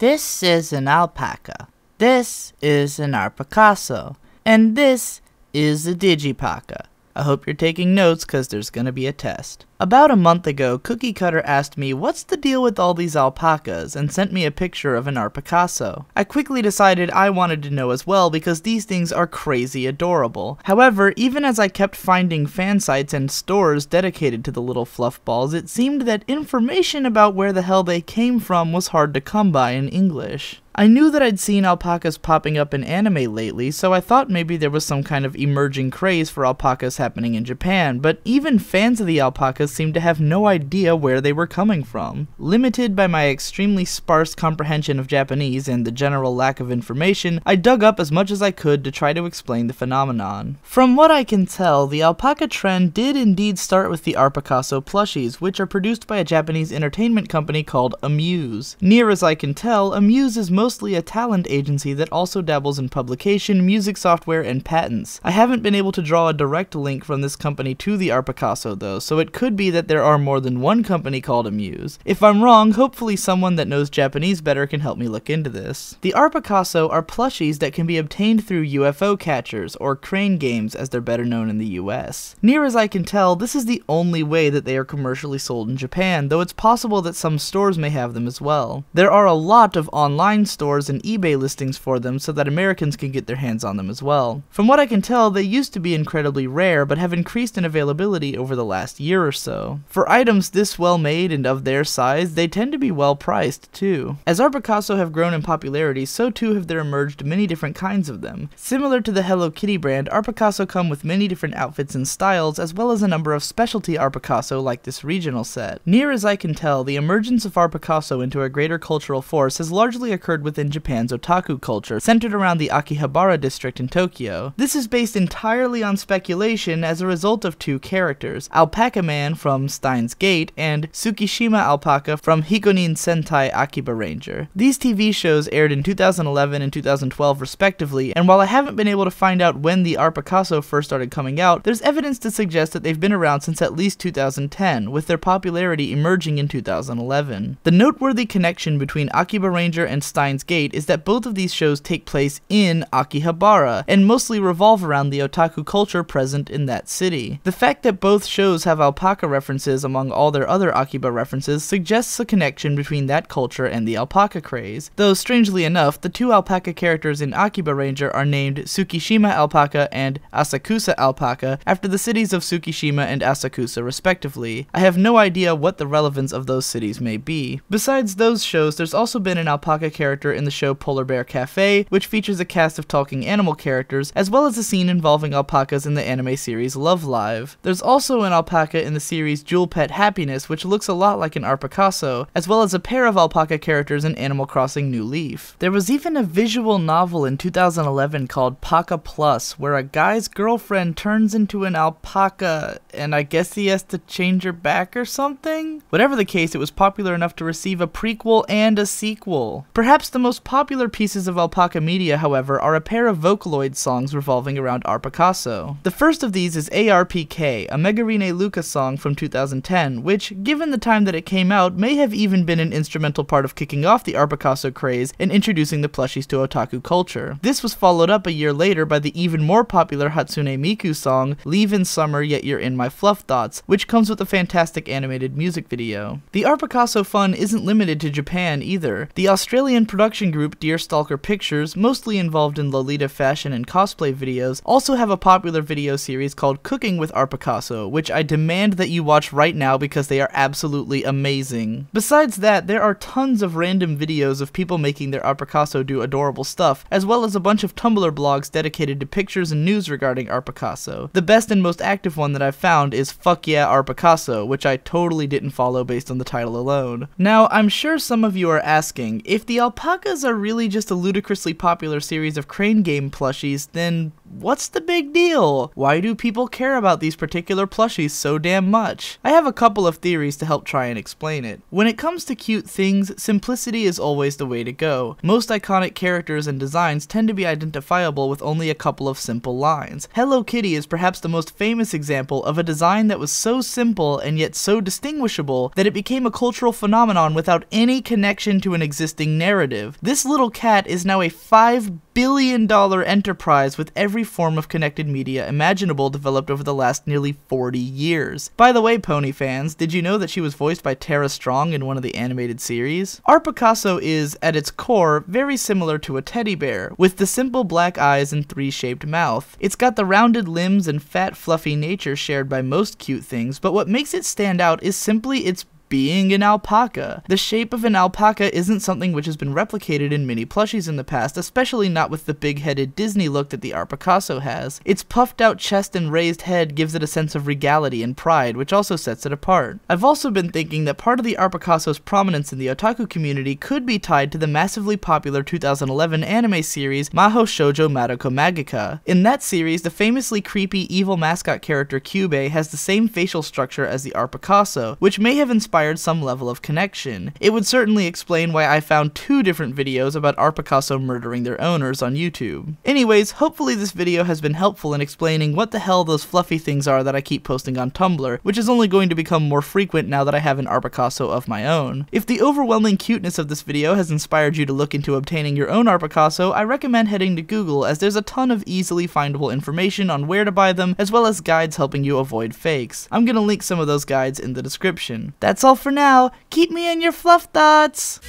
This is an alpaca. This is an Arpakasso. And this is a Digipaca. I hope you're taking notes because there's gonna be a test. About a month ago, Cookie Cutter asked me what's the deal with all these alpacas and sent me a picture of an Arpakasso. I quickly decided I wanted to know as well because these things are crazy adorable. However, even as I kept finding fan sites and stores dedicated to the little fluff balls, it seemed that information about where the hell they came from was hard to come by in English. I knew that I'd seen alpacas popping up in anime lately, so I thought maybe there was some kind of emerging craze for alpacas happening in Japan, but even fans of the alpacas seemed to have no idea where they were coming from. Limited by my extremely sparse comprehension of Japanese and the general lack of information, I dug up as much as I could to try to explain the phenomenon. From what I can tell, the alpaca trend did indeed start with the Arpakasso plushies, which are produced by a Japanese entertainment company called Amuse. Near as I can tell, Amuse is mostly a talent agency that also dabbles in publication, music software, and patents. I haven't been able to draw a direct link from this company to the Arpakasso though, so it could be that there are more than one company called Amuse. If I'm wrong, hopefully someone that knows Japanese better can help me look into this. The Arpakasso are plushies that can be obtained through UFO catchers, or crane games as they're better known in the US. Near as I can tell, this is the only way that they are commercially sold in Japan, though it's possible that some stores may have them as well. There are a lot of online stores and eBay listings for them so that Americans can get their hands on them as well. From what I can tell, they used to be incredibly rare, but have increased in availability over the last year or so. For items this well made and of their size, they tend to be well priced too. As Arpakasso have grown in popularity, so too have there emerged many different kinds of them. Similar to the Hello Kitty brand, Arpakasso come with many different outfits and styles, as well as a number of specialty Arpakasso like this regional set. Near as I can tell, the emergence of Arpakasso into a greater cultural force has largely occurred within Japan's otaku culture, centered around the Akihabara district in Tokyo. This is based entirely on speculation as a result of two characters, Alpaca Man from Steins Gate and Tsukishima Alpaca from Hikonin Sentai Akiba Ranger. These TV shows aired in 2011 and 2012 respectively, and while I haven't been able to find out when the Arpakasso first started coming out, there's evidence to suggest that they've been around since at least 2010, with their popularity emerging in 2011. The noteworthy connection between Akiba Ranger and Steins Gate is that both of these shows take place in Akihabara, and mostly revolve around the otaku culture present in that city. The fact that both shows have alpaca references among all their other Akiba references suggests a connection between that culture and the alpaca craze, though strangely enough, the two alpaca characters in Akiba Ranger are named Tsukishima Alpaca and Asakusa Alpaca after the cities of Tsukishima and Asakusa respectively. I have no idea what the relevance of those cities may be. Besides those shows, there's also been an alpaca character in the show Polar Bear Cafe, which features a cast of talking animal characters, as well as a scene involving alpacas in the anime series Love Live. There's also an alpaca in the series Jewel Pet Happiness, which looks a lot like an Arpakasso, as well as a pair of alpaca characters in Animal Crossing New Leaf. There was even a visual novel in 2011 called Paca Plus, where a guy's girlfriend turns into an alpaca, and I guess he has to change her back or something? Whatever the case, it was popular enough to receive a prequel and a sequel. Perhaps the most popular pieces of alpaca media, however, are a pair of Vocaloid songs revolving around Arpakasso. The first of these is ARPK, a Megarine Luca song from 2010, which, given the time that it came out, may have even been an instrumental part of kicking off the Arpakasso craze and introducing the plushies to otaku culture. This was followed up a year later by the even more popular Hatsune Miku song, Leave in Summer Yet You're in My Fluff Thoughts, which comes with a fantastic animated music video. The Arpakasso fun isn't limited to Japan either. The Australian production group Deerstalker Pictures, mostly involved in Lolita fashion and cosplay videos, also have a popular video series called Cooking with Arpakasso, which I demand that you watch right now because they are absolutely amazing. Besides that, there are tons of random videos of people making their Arpakasso do adorable stuff, as well as a bunch of Tumblr blogs dedicated to pictures and news regarding Arpakasso. The best and most active one that I've found is Fuck Yeah Arpakasso, which I totally didn't follow based on the title alone. Now, I'm sure some of you are asking, if the alpacas are really just a ludicrously popular series of crane game plushies, then What's the big deal? Why do people care about these particular plushies so damn much? I have a couple of theories to help try and explain it. When it comes to cute things, simplicity is always the way to go. Most iconic characters and designs tend to be identifiable with only a couple of simple lines. Hello Kitty is perhaps the most famous example of a design that was so simple and yet so distinguishable that it became a cultural phenomenon without any connection to an existing narrative. This little cat is now a $5 billion enterprise with every form of connected media imaginable developed over the last nearly 40 years. By the way, pony fans, did you know that she was voiced by Tara Strong in one of the animated series? Arpakasso is, at its core, very similar to a teddy bear, with the simple black eyes and three-shaped mouth. It's got the rounded limbs and fat, fluffy nature shared by most cute things, but what makes it stand out is simply its being an alpaca. The shape of an alpaca isn't something which has been replicated in many plushies in the past, especially not with the big-headed Disney look that the Arpakasso has. Its puffed-out chest and raised head gives it a sense of regality and pride, which also sets it apart. I've also been thinking that part of the Arpakasso's prominence in the otaku community could be tied to the massively popular 2011 anime series Mahou Shoujo Madoka Magica. In that series, the famously creepy evil mascot character Kyubey has the same facial structure as the Arpakasso, which may have inspired some level of connection. It would certainly explain why I found 2 different videos about Arpakasso murdering their owners on YouTube. Anyways, hopefully this video has been helpful in explaining what the hell those fluffy things are that I keep posting on Tumblr, which is only going to become more frequent now that I have an Arpakasso of my own. If the overwhelming cuteness of this video has inspired you to look into obtaining your own Arpakasso, I recommend heading to Google, as there's a ton of easily findable information on where to buy them, as well as guides helping you avoid fakes. I'm gonna link some of those guides in the description. That's all for now. Keep me in your fluff thoughts!